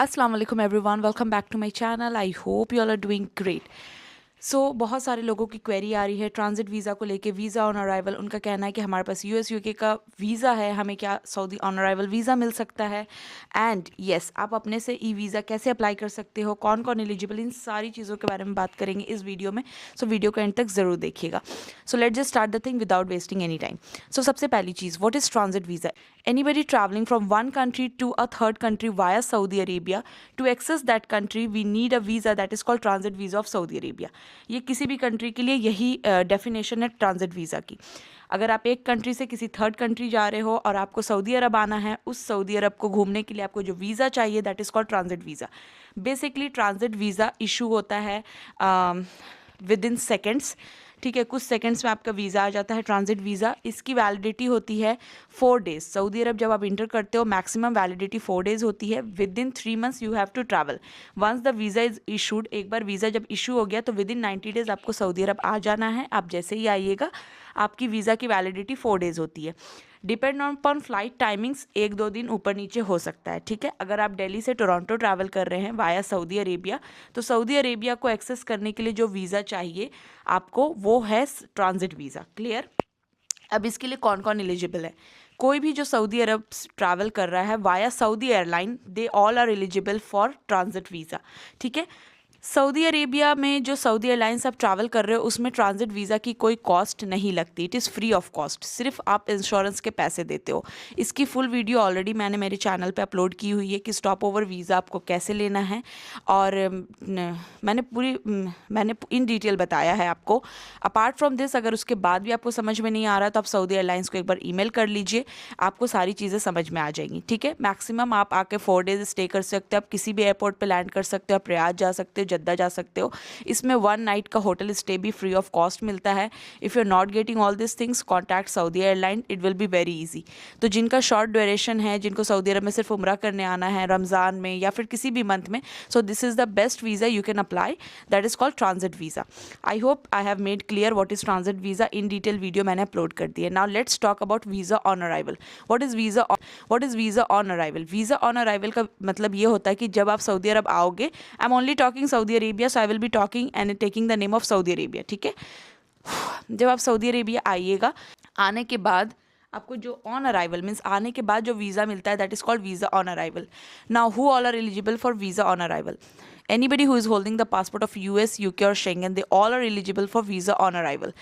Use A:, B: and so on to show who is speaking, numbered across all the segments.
A: Assalamu alaikum everyone, welcome back to my channel. I hope you all are doing great. बहुत सारे लोगों की query आ रही है ट्रांजिट वीज़ा को लेके, वीज़ा ऑन अराइवल। उनका कहना है कि हमारे पास यूएस यूके का वीज़ा है, हमें क्या सऊदी ऑन अराइवल वीज़ा मिल सकता है। एंड यस, आप अपने से ई वीज़ा कैसे अप्लाई कर सकते हो, कौन कौन एलिजिबल, इन सारी चीज़ों के बारे में बात करेंगे इस वीडियो में। वीडियो को एंड तक ज़रूर देखिएगा। Let's just start the thing without wasting any time. सबसे पहली चीज़, what is transit visa? Anybody traveling from one country to a third country via Saudi Arabia, to access that country we need a visa that is called transit visa of Saudi Arabia. ये किसी भी country के लिए यही definition है transit visa की। अगर आप एक कंट्री से किसी थर्ड कंट्री जा रहे हो और आपको सऊदी अरब आना है, उस सऊदी अरब को घूमने के लिए आपको जो वीज़ा चाहिए that is called transit visa. Basically transit visa issue होता है विद इन सेकेंड्स। ठीक है, कुछ सेकंड्स में आपका वीज़ा आ जाता है ट्रांजिट वीज़ा। इसकी वैलिडिटी होती है 4 डेज़। सऊदी अरब जब आप इंटर करते हो मैक्सिमम वैलिडिटी 4 डेज़ होती है। Within 3 months you have to travel. Once the visa is issued, एक बार वीज़ा जब इशू हो गया तो विद इन 90 डेज़ आपको सऊदी अरब आ जाना है। आप जैसे ही आइएगा आपकी वीज़ा की वैलिडिटी 4 डेज़ होती है। डिपेंड ऑन फ्लाइट टाइमिंग्स 1-2 दिन ऊपर नीचे हो सकता है। ठीक है, अगर आप दिल्ली से टोरंटो ट्रैवल कर रहे हैं वाया सऊदी अरेबिया, तो सऊदी अरेबिया को एक्सेस करने के लिए जो वीज़ा चाहिए आपको वो है ट्रांजिट वीज़ा। क्लियर? अब इसके लिए कौन कौन एलिजिबल है? कोई भी जो सऊदी अरब ट्रैवल कर रहा है via Saudi airline, they all are eligible for transit visa. ठीक है, सऊदी अरेबिया में जो सऊदी एयरलाइंस आप ट्रैवल कर रहे हो उसमें ट्रांजिट वीज़ा की कोई कॉस्ट नहीं लगती। It is free of cost, सिर्फ आप इंश्योरेंस के पैसे देते हो। इसकी फुल वीडियो ऑलरेडी मैंने मेरे चैनल पे अपलोड की हुई है कि स्टॉप ओवर वीज़ा आपको कैसे लेना है, और मैंने इन डिटेल बताया है आपको। अपार्ट फ्रॉम दिस, अगर उसके बाद भी आपको समझ में नहीं आ रहा तो आप सऊदी एयरलाइंस को एक बार ईमेल कर लीजिए, आपको सारी चीज़ें समझ में आ जाएंगी। ठीक है, मैक्सिमम आप आके 4 डेज स्टे कर सकते हो। आप किसी भी एयरपोर्ट पे लैंड कर सकते हो, आप रियाद जा सकते हो, जद्दा जा सकते हो। इसमें 1 नाइट का होटल स्टे भी फ्री ऑफ कॉस्ट मिलता है। If you are not getting all this things, contact Saudi airline, it will be very easy. तो जिनका शॉर्ट ड्यूरेशन है, जिनको सऊदी अरब में सिर्फ उम्रा करने आना है रमज़ान में या फिर किसी भी मंथ में, so this is the best visa you can apply, that is called transit visa. I hope I have made clear what is transit visa. In detail video मैंने अपलोड कर दी है। Now let's talk about visa on arrival. What is visa on arrival? Visa on arrival का मतलब ये होता है कि जब आप सऊदी अरब आओगे, I am only talking Saudi Arabia, so I will be talking and taking the name of Saudi Arabia. ठीक है, जब आप सऊदी अरेबिया आइएगा, आने के बाद आपको जो ऑन अराइवल मीन्स आने के बाद जो वीज़ा मिलता है that is called visa on arrival. Now who all are eligible for visa on arrival? Anybody who is holding the passport of US, UK or Schengen, they all are eligible for visa on arrival.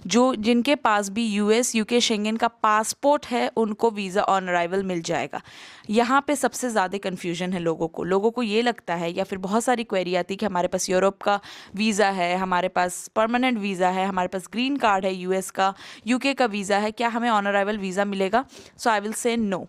A: जो जिनके पास भी US, UK, Schengen का passport है उनको visa on arrival मिल जाएगा। यहाँ पे सबसे ज़्यादा कन्फ्यूजन है लोगों को ये लगता है, या फिर बहुत सारी क्वेरी आती है कि हमारे पास यूरोप का वीज़ा है, हमारे पास परमानेंट वीज़ा है, हमारे पास ग्रीन कार्ड है US का, UK का वीज़ा है, क्या हमें ऑन अराइवल वीज़ा मिलेगा? So I will say no,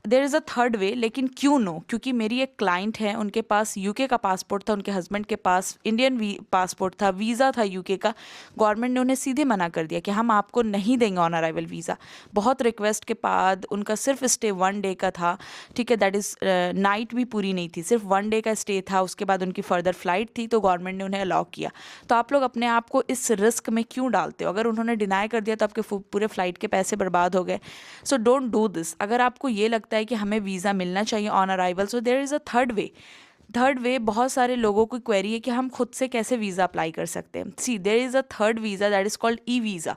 A: there is a third way. लेकिन क्यों नो? क्योंकि मेरी एक क्लाइंट है, उनके पास यूके का पासपोर्ट था, उनके हस्बैंड के पास इंडियन पासपोर्ट था, वीज़ा था यूके का। गवर्नमेंट ने उन्हें सीधे मना कर दिया कि हम आपको नहीं देंगे ऑन अराइवल वीज़ा। बहुत रिक्वेस्ट के बाद उनका सिर्फ स्टे 1 डे का था। ठीक है, दैट इज़ नाइट भी पूरी नहीं थी, सिर्फ 1 डे का स्टे था। उसके बाद उनकी फर्दर फ्लाइट थी, तो गवर्नमेंट ने उन्हें अलाउ किया। तो आप लोग अपने आप को इस रिस्क में क्यों डालते हो? अगर उन्होंने डिनाई कर दिया तो आपके पूरे फ्लाइट के पैसे बर्बाद हो गए। So don't do this. अगर आपको ये लगता है कि हमें वीज़ा मिलना चाहिए on arrival, so there is a third way. बहुत सारे लोगों की क्वेरी है कि हम खुद से कैसे वीज़ा अप्लाई कर सकते हैं। See, there is a third visa that is called E visa.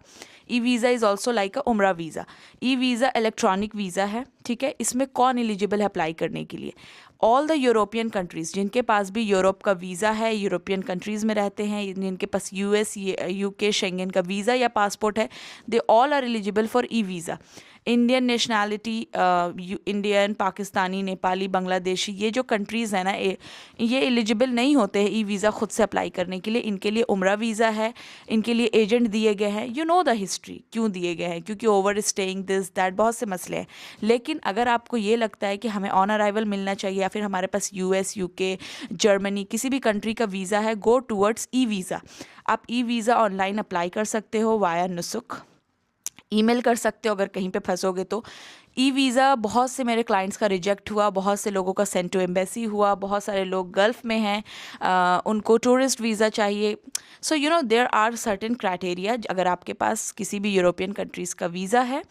A: E visa is also like a Umrah visa. E visa electronic visa है। ठीक है, इसमें कौन एलिजिबल है अप्लाई करने के लिए? ऑल द यूरोपियन कंट्रीज़, जिनके पास भी यूरोप का वीज़ा है, यूरोपियन कंट्रीज़ में रहते हैं, जिनके पास US, UK, शेंगन का वीज़ा या पासपोर्ट है, they all are eligible for E visa. Indian nationality, Indian, Pakistani, Nepali, Bangladeshi, ये जो कंट्रीज़ हैं ना, ये एलिजिबल नहीं होते हैं ई वीज़ा खुद से अप्लाई करने के लिए। इनके लिए उम्रा वीज़ा है, इनके लिए एजेंट दिए गए हैं। यू नो द हिस्ट्री क्यों दिए गए हैं, क्योंकि ओवर स्टेइंग दिस दैट बहुत से मसले हैं। लेकिन अगर आपको ये लगता है कि हमें ऑन अराइवल मिलना चाहिए या फिर हमारे पास US, UK, जर्मनी, किसी भी कंट्री का वीज़ा है, गो टूवर्ड्स ई वीज़ा। आप ई वीज़ा ऑनलाइन अप्लाई कर सकते हो वाया नुसुक। ईमेल कर सकते हो अगर कहीं पे फंसोगे तो। ई वीज़ा बहुत से मेरे क्लाइंट्स का रिजेक्ट हुआ, बहुत से लोगों का सेंड टू एम्बेसी हुआ, बहुत सारे लोग गल्फ़ में हैं, उनको टूरिस्ट वीज़ा चाहिए। So you know there are certain criteria. अगर आपके पास किसी भी यूरोपियन कंट्रीज़ का वीज़ा है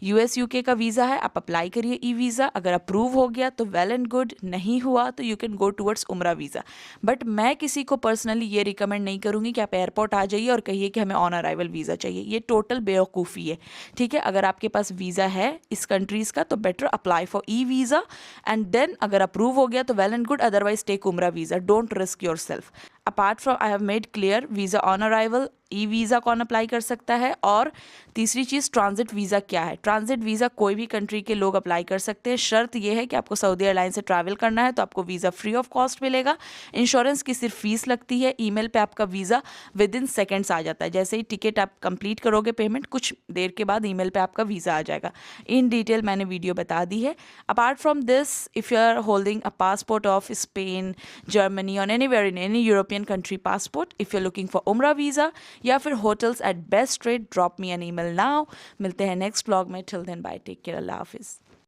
A: US UK का वीज़ा है, आप अप्लाई करिए ई वीज़ा, अगर अप्रूव हो गया तो वेल एंड गुड, नहीं हुआ तो यू कैन गो टूवर्ड्स उम्रा वीज़ा। बट मैं किसी को पर्सनली ये रिकमेंड नहीं करूँगी कि आप एयरपोर्ट आ जाइए और कहिए कि हमें ऑन अराइवल वीज़ा चाहिए, ये टोटल बेवकूफ़ी है, ठीक है। अगर आपके पास वीज़ा है इस कंट्रीज़ का तो better apply for E visa and then अगर अप्रूव हो गया तो well and good, otherwise take Umrah visa, don't risk yourself. Apart from I have made clear visa on arrival, E visa कौन apply कर सकता है, और तीसरी चीज़ ट्रांजिट वीज़ा क्या है। ट्रांजिट वीज़ा कोई भी कंट्री के लोग अप्लाई कर सकते हैं, शर्त यह है कि आपको सऊदी एयरलाइन से ट्रैवल करना है तो आपको वीज़ा फ्री ऑफ कॉस्ट मिलेगा। इंश्योरेंस की सिर्फ फीस लगती है, ईमेल पे आपका वीज़ा विद इन सेकेंड्स आ जाता है, जैसे ही टिकट आप कंप्लीट करोगे पेमेंट, कुछ देर के बाद ईमेल पे आपका वीज़ा आ जाएगा। इन डिटेल मैंने वीडियो बता दी है। Apart from this, if you are holding a passport of Spain, Germany और anywhere in any European country passport, if you are looking for Umrah visa या फिर hotels at best rate, drop me an email now. मिलते हैं next vlog में, till then bye, take care, अल्लाह हाफिज़।